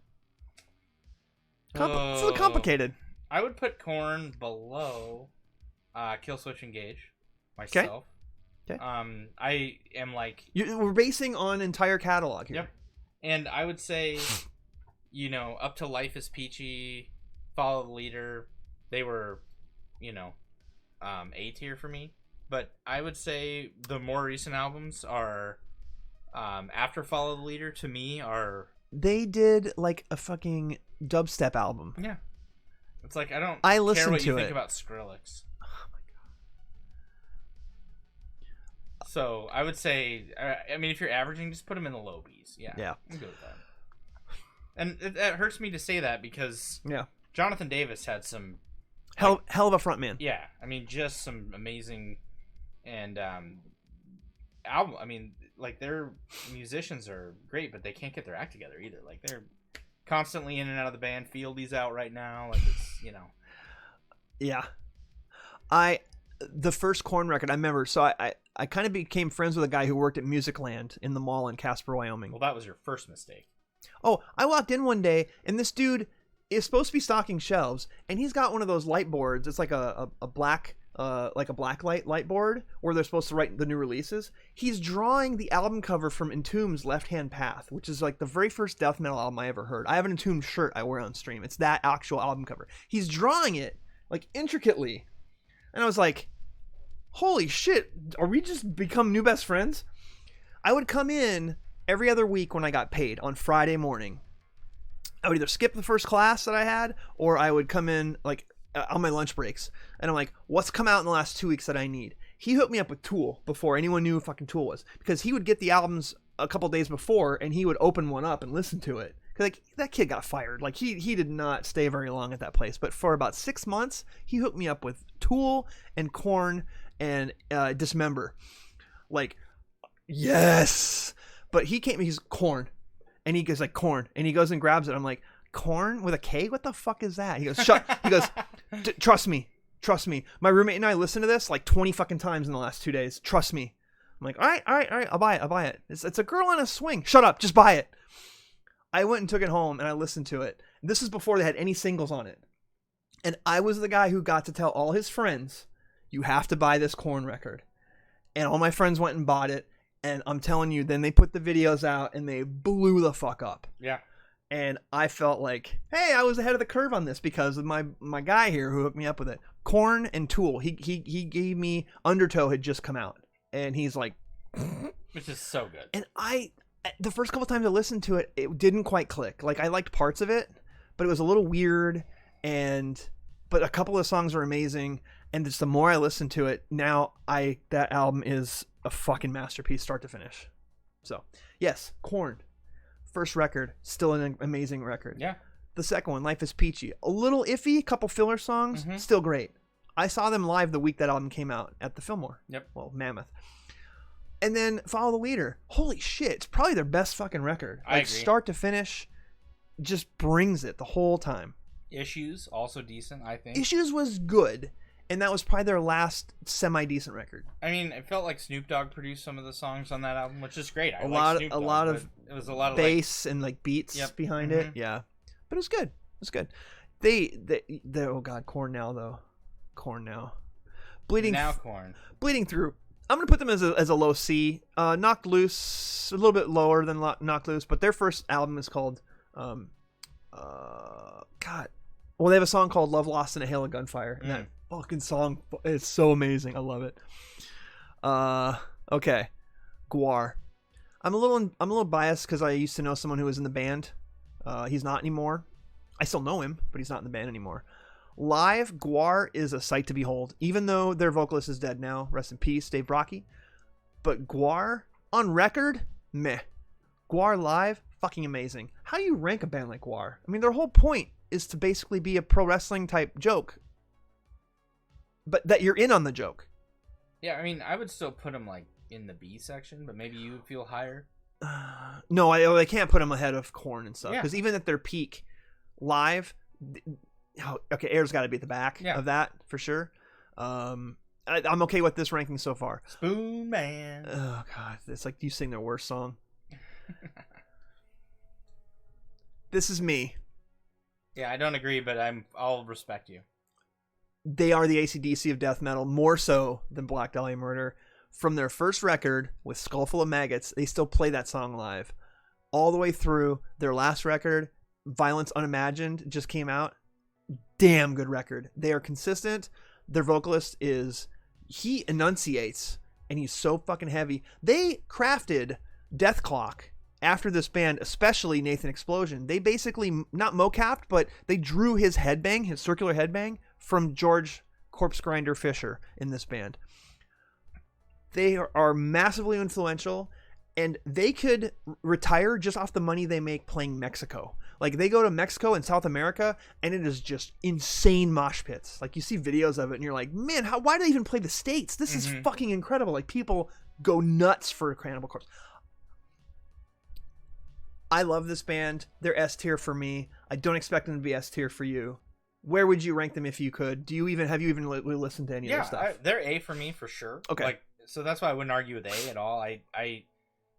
It's a little complicated. I would put Korn below Killswitch Engage myself. Okay. I am like... We're basing on entire catalog here. Yep. And I would say, up to Life is Peachy, Follow the Leader, they were, A tier for me. But I would say the more recent albums are, after Follow the Leader, to me, are... They did like a fucking dubstep album. Yeah. It's like, I I care listened what to you it. think about Skrillex. Oh my god. So I would say, if you're averaging, just put them in the low Bs. Yeah. Yeah. I'm good with that. And it hurts me to say that because Jonathan Davis had some hell of a front man. Yeah. Just some amazing and album. Their musicians are great, but they can't get their act together either. Like, they're constantly in and out of the band. Fieldy's out right now. Like, it's, Yeah. the first Korn record, I remember. So I kind of became friends with a guy who worked at Musicland in the mall in Casper, Wyoming. Well, that was your first mistake. Oh, I walked in one day, and this dude is supposed to be stocking shelves, and he's got one of those light boards. It's like a black light board where they're supposed to write the new releases. He's drawing the album cover from Entombed's Left Hand Path, which is like the very first death metal album I ever heard. I have an Entombed shirt I wear on stream. It's that actual album cover. He's drawing it like intricately, and I was like, holy shit, are we just become new best friends? I would come in every other week when I got paid on Friday morning. I would either skip the first class that I had, or I would come in like on my lunch breaks, and I'm like, what's come out in the last 2 weeks that I need? He hooked me up with Tool before anyone knew who fucking Tool was, because he would get the albums a couple days before, and he would open one up and listen to it. Cause like that kid got fired. Like he did not stay very long at that place, but for about 6 months, he hooked me up with Tool and Korn and Dismember. Like, yes. But he's Korn, and he goes like Korn, and he goes and grabs it. I'm like, Korn with a K? What the fuck is that? He goes, shut. He goes, trust me. My roommate and I listened to this like 20 fucking times in the last 2 days. Trust me. I'm like, all right. I'll buy it. It's a girl on a swing. Shut up. Just buy it. I went and took it home and I listened to it. This is before they had any singles on it. And I was the guy who got to tell all his friends, you have to buy this Korn record. And all my friends went and bought it. And I'm telling you, then they put the videos out and they blew the fuck up. Yeah. And I felt like, hey, I was ahead of the curve on this because of my guy here who hooked me up with it. Korn and Tool. He gave me Undertow had just come out. And he's like... Which is so good. And the first couple times I listened to it, it didn't quite click. Like, I liked parts of it, but it was a little weird. But a couple of songs were amazing. And just the more I listened to it, now that album is a fucking masterpiece, start to finish. So, yes, Korn. First record, still an amazing record. Yeah. The second one, Life is Peachy. A little iffy, couple filler songs, still great. I saw them live the week that album came out at the Fillmore. Yep. Well, Mammoth. And then Follow the Leader. Holy shit, it's probably their best fucking record. I agree. Start to finish, just brings it the whole time. Issues, also decent, I think. Issues was good, and that was probably their last semi-decent record. I mean, it felt like Snoop Dogg produced some of the songs on that album, which is great. A lot of it was a lot of bass and like beats behind it. Yeah, but it was good. It was good. They oh god, Korn now though. Korn now. Korn. Bleeding Through. I'm gonna put them as a low C. Knocked Loose, a little bit lower than Knocked Loose, but their first album is called God. Well, they have a song called Love Lost in a Hail of Gunfire, and that fucking song is so amazing. I love it. Okay, Gwar. I'm a little biased because I used to know someone who was in the band. He's not anymore. I still know him, but he's not in the band anymore. Live, Gwar is a sight to behold, even though their vocalist is dead now. Rest in peace, Dave Brocky. But Gwar, on record, meh. Gwar live, fucking amazing. How do you rank a band like Gwar? I mean, their whole point is to basically be a pro wrestling type joke, but that you're in on the joke. Yeah, I mean, I would still put them like in the B section, but maybe you would feel higher. No, I can't put them ahead of Korn and stuff, because Yeah. even at their peak, live... Okay, Air's got to be at the back of that for sure. I'm okay with this ranking so far. Spoon Man. Oh god, it's like you sing their worst song. This Is Me. Yeah, I don't agree, but I'll respect you. They are the AC/DC of death metal, more so than Black Dahlia Murder. From their first record with Skullful of Maggots, they still play that song live all the way through. Their last record, Violence Unimagined, just came out. Damn good record. They are consistent. Their vocalist he enunciates, and he's so fucking heavy. They crafted Death Clock after this band, especially Nathan Explosion. They basically, not mocapped, but they drew his headbang, his circular headbang, from George Corpse Grinder Fisher in this band. They are massively influential, and they could retire just off the money they make playing Mexico. Like, they go to Mexico and South America, and it is just insane mosh pits. Like, you see videos of it, and you're like, man, why do they even play the States? This is fucking incredible. Like, people go nuts for Cannibal Corpse. I love this band. They're S tier for me. I don't expect them to be S tier for you. Where would you rank them if you could? Have you even listened to any of their stuff? They're A for me for sure. Okay. Like, so that's why I wouldn't argue with A at all. I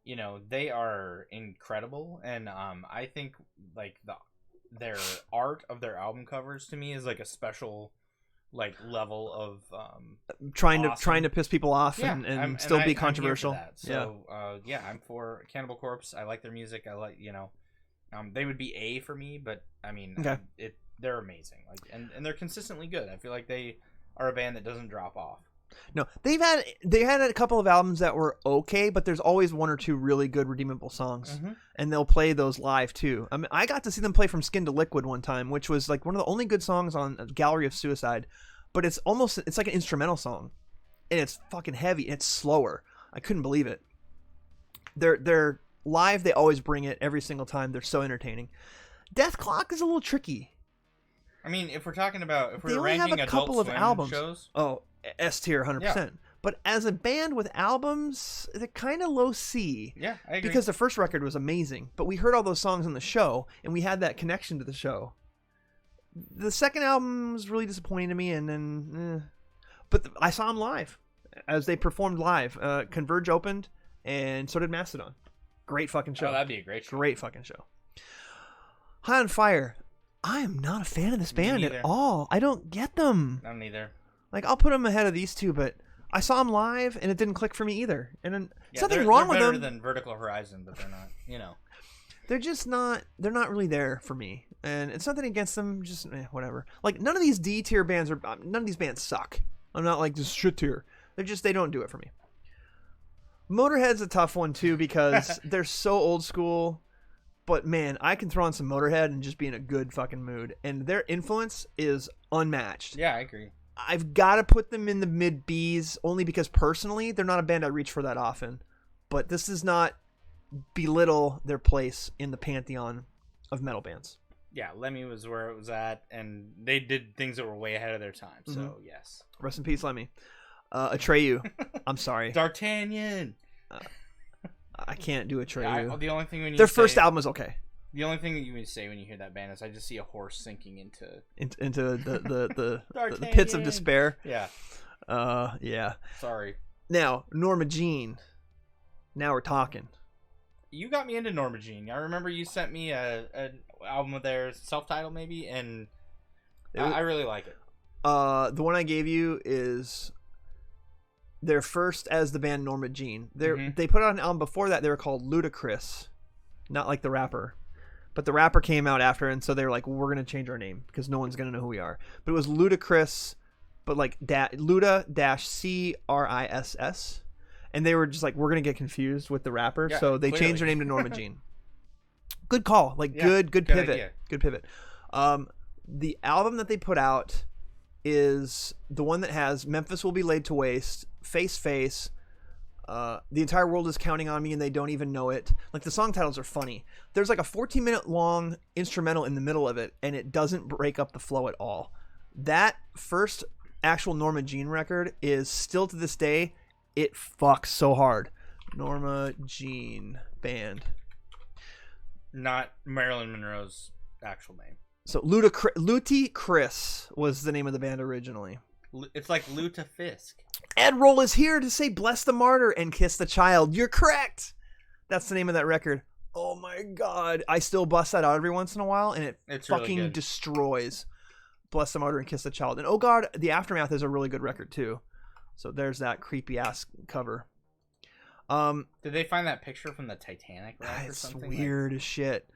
they are incredible, and I think like their art of their album covers to me is like a special like level of trying awesome. to piss people off and still be controversial. I'm for Cannibal Corpse. I like their music. I like they would be A for me, but I mean they're amazing. Like and they're consistently good. I feel like they are a band that doesn't drop off. No, they had a couple of albums that were okay, but there's always one or two really good redeemable songs, and they'll play those live too. I mean, I got to see them play From Skin to Liquid one time, which was like one of the only good songs on Gallery of Suicide, but it's like an instrumental song, and it's fucking heavy and it's slower. I couldn't believe it. They're live. They always bring it every single time. They're so entertaining. Death Clock is a little tricky. I mean, if we're talking about they only have a couple of albums. Shows, S tier, 100%. Yeah. But as a band with albums, they're kind of low C. Yeah, I agree. Because the first record was amazing, but we heard all those songs on the show, and we had that connection to the show. The second album was really disappointing to me, and then, but I saw them live as they performed live. Converge opened, and so did Mastodon. Great fucking show. Oh, that'd be a great show. Great fucking show. High on Fire. I am not a fan of this band at all. I don't get them. Not neither. Like, I'll put them ahead of these two, but I saw them live, and it didn't click for me either. And then, nothing wrong with them. They're better than Vertical Horizon, but they're not, They're just not, they're not really there for me. And it's nothing against them, just whatever. Like, none of these D tier bands none of these bands suck. I'm not like, just shit tier. They don't do it for me. Motorhead's a tough one, too, because they're so old school. But, man, I can throw on some Motorhead and just be in a good fucking mood. And their influence is unmatched. Yeah, I agree. I've got to put them in the mid Bs only because personally they're not a band I reach for that often. But this does not belittle their place in the pantheon of metal bands. Yeah, Lemmy was where it was at, and they did things that were way ahead of their time. So yes, rest in peace, Lemmy. Atreyu, I'm sorry. D'Artagnan. I can't do Atreyu. Yeah, the only thing when their first album is okay. The only thing that you would say when you hear that band is, I just see a horse sinking into the pits of despair. Yeah. Yeah. Sorry. Now, Norma Jean. Now we're talking. You got me into Norma Jean. I remember you sent me an album of theirs, self-titled maybe, and I really like it. The one I gave you is their first as the band Norma Jean. They put out an album before that. They were called Ludacris, not like the rapper. But the rapper came out after, and so they were like, well, we're going to change our name because no one's going to know who we are. But it was Ludacris, but like Luda-CRISS. And they were just like, we're going to get confused with the rapper. Yeah, so they changed their name to Norma Jean. Good call. Like, good pivot. Idea. Good pivot. The album that they put out is the one that has Memphis Will Be Laid to Waste, Face Face, The Entire World Is Counting on Me and They Don't Even Know It. Like, the song titles are funny. There's like a 14-minute long instrumental in the middle of it, and it doesn't break up the flow at all. That first actual Norma Jean record is still to this day, it fucks so hard. Norma Jean Band. Not Marilyn Monroe's actual name. So Luti Chris was the name of the band originally. It's like Luta Fisk. Ed Roll is here to say bless the martyr and kiss the child. You're correct. That's the name of that record. Oh my god. I still bust that out every once in a while, and it's fucking really destroys Bless the Martyr and Kiss the Child. And oh god, The Aftermath is a really good record too. So there's that creepy ass cover. Did they find that picture from the Titanic wreck or something? It's weird as shit.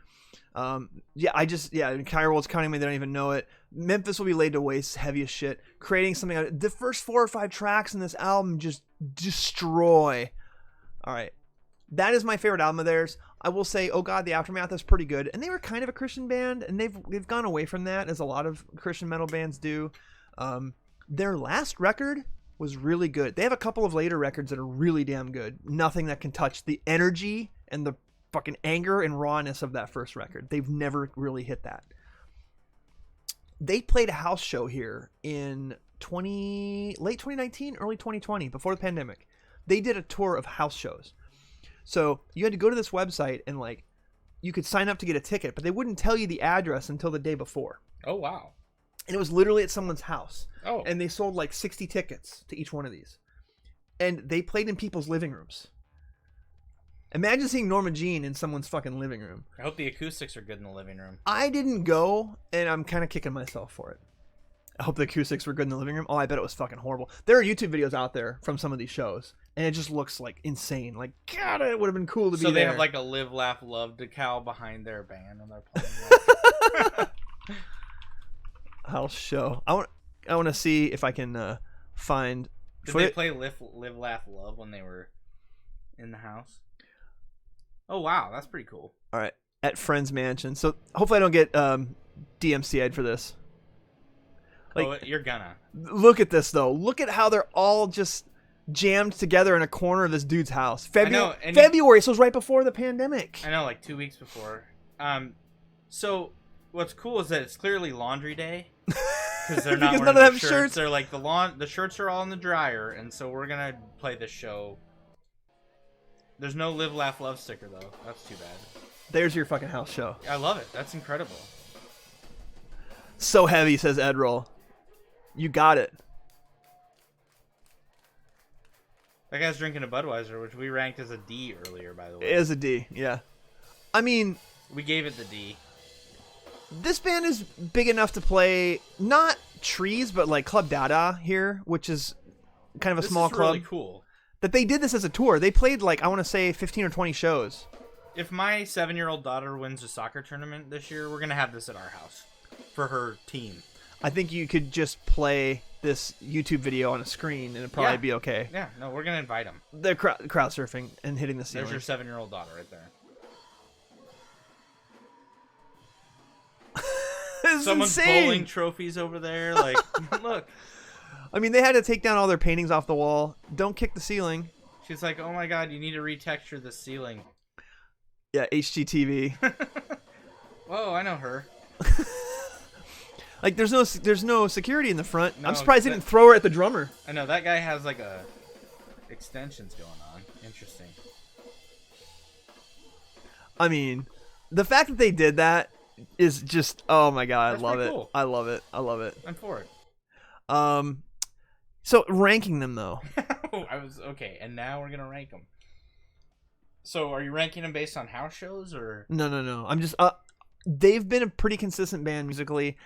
Entire World's Counting Me, They Don't Even Know It. Memphis Will Be Laid to Waste, heavy as shit. Creating Something. The first 4 or 5 tracks in this album just destroy. All right. That is my favorite album of theirs. I will say, oh god, The Aftermath is pretty good. And they were kind of a Christian band, and they've gone away from that, as a lot of Christian metal bands do. Their last record was really good. They have a couple of later records that are really damn good. Nothing that can touch the energy and the fucking anger and rawness of that first record. They've never really hit that. They played a house show here in late 2019, early 2020, before the pandemic. They did a tour of house shows. So you had to go to this website and like you could sign up to get a ticket, but they wouldn't tell you the address until the day before. Oh wow. And it was literally at someone's house. Oh. And they sold like 60 tickets to each one of these. And they played in people's living rooms. Imagine seeing Norma Jean in someone's fucking living room. I hope the acoustics are good in the living room. I didn't go, and I'm kind of kicking myself for it. I hope the acoustics were good in the living room. Oh, I bet it was fucking horrible. There are YouTube videos out there from some of these shows, and it just looks like insane. Like, God, it would have been cool to be there. So they have like a Live, Laugh, Love decal behind their band when they're playing. House show. I want to see if I can find. Did they play Live, Laugh, Love when they were in the house? Oh wow, that's pretty cool. All right, at Friends Mansion. So hopefully I don't get DMCA'd for this. Like, you're gonna. Look at this though. Look at how they're all just jammed together in a corner of this dude's house. February, so it was right before the pandemic. I know, like 2 weeks before. So what's cool is that it's clearly laundry day because they're not because wearing none of them have shirts. shirts. They're like the shirts are all in the dryer, and so we're gonna play this show. There's no Live, Laugh, Love sticker though. That's too bad. There's your fucking house show. I love it. That's incredible. So heavy, says Ed Roll. You got it. That guy's drinking a Budweiser, which we ranked as a D earlier, by the way. It is a D, yeah. I mean, we gave it the D. This band is big enough to play not Trees, but like Club Dada here, which is kind of a small club. This is really cool. That they did this as a tour. They played like, I want to say 15 or 20 shows. If my 7-year-old daughter wins a soccer tournament this year, we're going to have this at our house for her team. I think you could just play this YouTube video on a screen and it'd probably be okay. Yeah, no, we're going to invite them. They're crowd surfing and hitting the ceiling. There's your 7-year-old daughter right there. Someone's insane. bowling trophies over there. Like, look. I mean, they had to take down all their paintings off the wall. Don't kick the ceiling. She's like, oh my god, you need to retexture the ceiling. Yeah, HGTV. Whoa, I know her. Like, there's no security in the front. No, I'm surprised they didn't throw her at the drummer. I know, that guy has like extensions going on. Interesting. I mean, the fact that they did that is just, oh my god, That's I love it. cool. I love it. I love it. I'm for it. So ranking them though. Okay, and now we're gonna rank them. So, are you ranking them based on house shows or? No. I'm just they've been a pretty consistent band musically.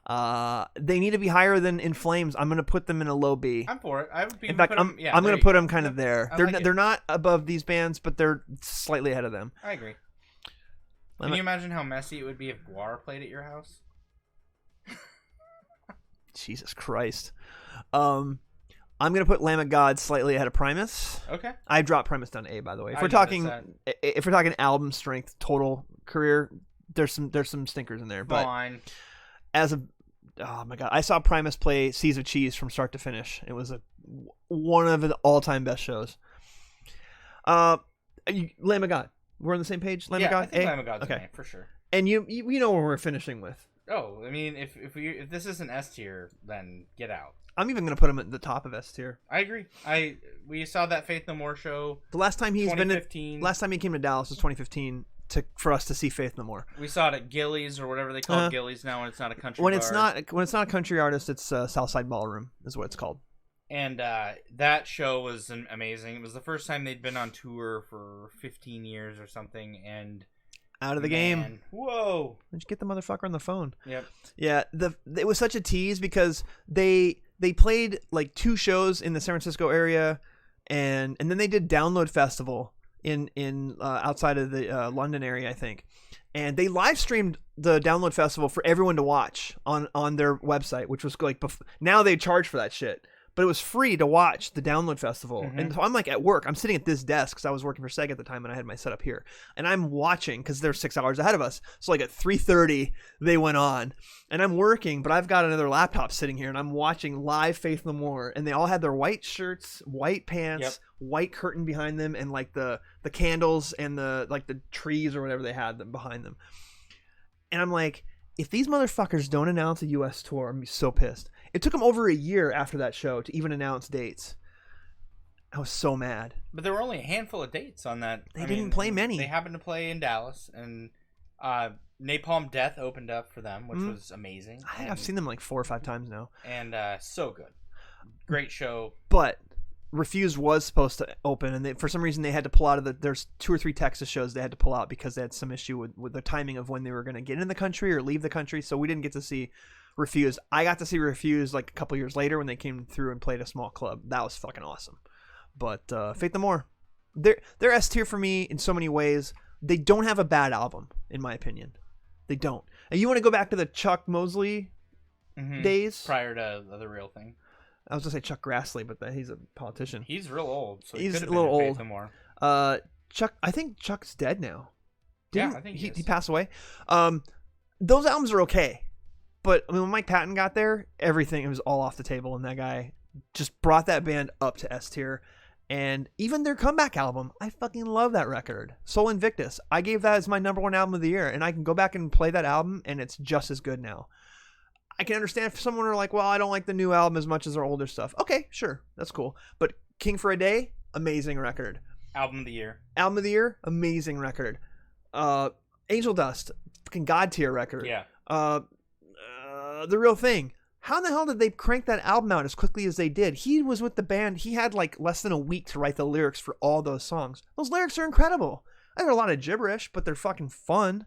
They need to be higher than In Flames. I'm gonna put them in a low B. I'm for it. I would be. In fact, I'm gonna put them kind of there. They're not above these bands, but they're slightly ahead of them. I agree. Can you imagine how messy it would be if Guar played at your house? Jesus Christ. I'm gonna put Lamb of God slightly ahead of Primus. Okay. I dropped Primus down to A, by the way. If we're talking album strength, total career, there's some stinkers in there. But Fine. oh my god, I saw Primus play Seas of Cheese from start to finish. It was one of the all-time best shows. Lamb of God. We're on the same page. Lamb of God. I think A? Lamb of God's okay. an A for sure. And you know where we're finishing with. Oh, I mean, if this isn't S tier, then get out. I'm even gonna put him at the top of S tier. I agree. We saw that Faith No More show. The last time he came to Dallas was 2015 for us to see Faith No More. We saw it at Gillies or whatever they call Gillies now when it's not a country bar. When it's not a country artist, it's Southside Ballroom is what it's called. And that show was amazing. It was the first time they'd been on tour for 15 years or something, and out of the game. Whoa! Did you get the motherfucker on the phone? Yep. Yeah. It was such a tease because they played like 2 shows in the San Francisco area, and then they did Download Festival in outside of the London area, I think. And they live streamed the Download Festival for everyone to watch on their website, which was like now they charge for that shit. But it was free to watch the Download Festival. Mm-hmm. And so I'm like at work. I'm sitting at this desk because I was working for Sega at the time and I had my setup here. And I'm watching because they're 6 hours ahead of us. So like at 3:30 they went on. And I'm working, but I've got another laptop sitting here and I'm watching live Faith No More. And they all had their white shirts, white pants, white curtain behind them, and like the candles and the trees or whatever they had them behind them. And I'm like, if these motherfuckers don't announce a US tour, I'm gonna be so pissed. It took them over a year after that show to even announce dates. I was so mad. But there were only a handful of dates on that. They didn't play many. They happened to play in Dallas, and Napalm Death opened up for them, which was amazing. I think I've seen them like 4 or 5 times now. And so good. Great show. But Refused was supposed to open, and for some reason they had to pull out of there's 2 or 3 Texas shows they had to pull out because they had some issue with the timing of when they were going to get in the country or leave the country, so we didn't get to see Refused. I got to see Refused like a couple years later when they came through and played a small club. That was fucking awesome. But Faith No More, they're S tier for me in so many ways. They don't have a bad album, in my opinion. They don't. And you want to go back to the Chuck Mosley days? Prior to the real thing. I was going to say Chuck Grassley, but he's a politician. He's real old. So he's a little old. Faith No More. Chuck, I think Chuck's dead now. I think he passed away. Those albums are okay. But I mean, when Mike Patton got there, it was all off the table, and that guy just brought that band up to S tier. And even their comeback album, I fucking love that record. Soul Invictus. I gave that as my #1 album of the year, and I can go back and play that album, and it's just as good now. I can understand if someone are like, well, I don't like the new album as much as their older stuff. Okay, sure, that's cool. But King for a Day, amazing record. Album of the year. Album of the year, amazing record. Angel Dust, fucking God tier record. Yeah. The Real Thing. How in the hell did they crank that album out as quickly as they did? He was with the band. He had like less than a week to write the lyrics for all those songs. Those lyrics are incredible. They're a lot of gibberish, but they're fucking fun.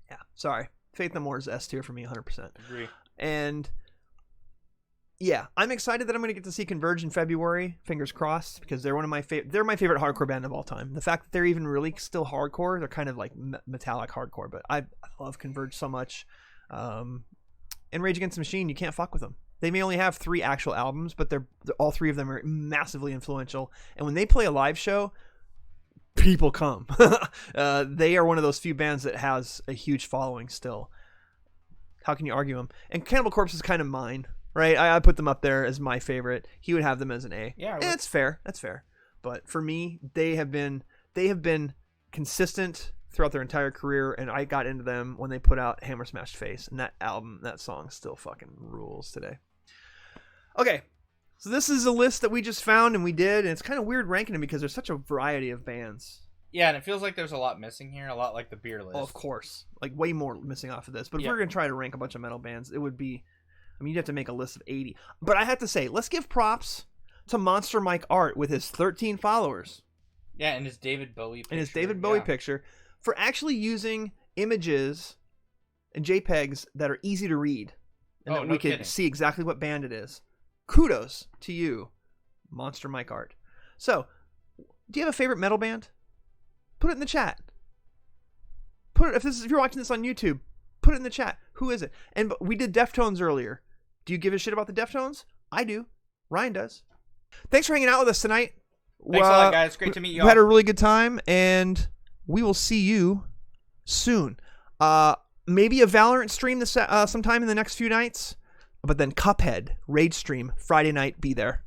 Yeah, sorry. Faith No More is S tier for me, 100%. Agree. And yeah, I'm excited that I'm going to get to see Converge in February. Fingers crossed, because they're one of my they're my favorite hardcore band of all time. The fact that they're even really still hardcore, they're kind of like metallic hardcore, but I love Converge so much. And Rage Against the Machine, you can't fuck with them. They may only have 3 actual albums, but they're all 3 of them are massively influential. And when they play a live show, people come. They are one of those few bands that has a huge following still. How can you argue them? And Cannibal Corpse is kind of mine, right? I put them up there as my favorite. He would have them as an A. Yeah, and it's fair. That's fair. But for me, they have been consistent throughout their entire career, and I got into them when they put out Hammer Smashed Face, and that song still fucking rules today. Okay, so this is a list that we just found and we did, and it's kind of weird ranking them because there's such a variety of bands. Yeah, and it feels like there's a lot missing here, a lot like the beer list. Oh, of course. Like, way more missing off of this. But if we're going to try to rank a bunch of metal bands, it would be... I mean, you'd have to make a list of 80. But I have to say, let's give props to Monster Mike Art with his 13 followers. Yeah, and his David Bowie picture. For actually using images and JPEGs that are easy to read. And that we can see exactly what band it is. Kudos to you, Monster Mike Art. So, do you have a favorite metal band? Put it in the chat. If you're watching this on YouTube, put it in the chat. Who is it? And we did Deftones earlier. Do you give a shit about the Deftones? I do. Ryan does. Thanks for hanging out with us tonight. Thanks a lot, guys. Great to meet you all. We had a really good time, and we will see you soon. Maybe a Valorant stream sometime in the next few nights, but then Cuphead, Raid stream, Friday night, be there.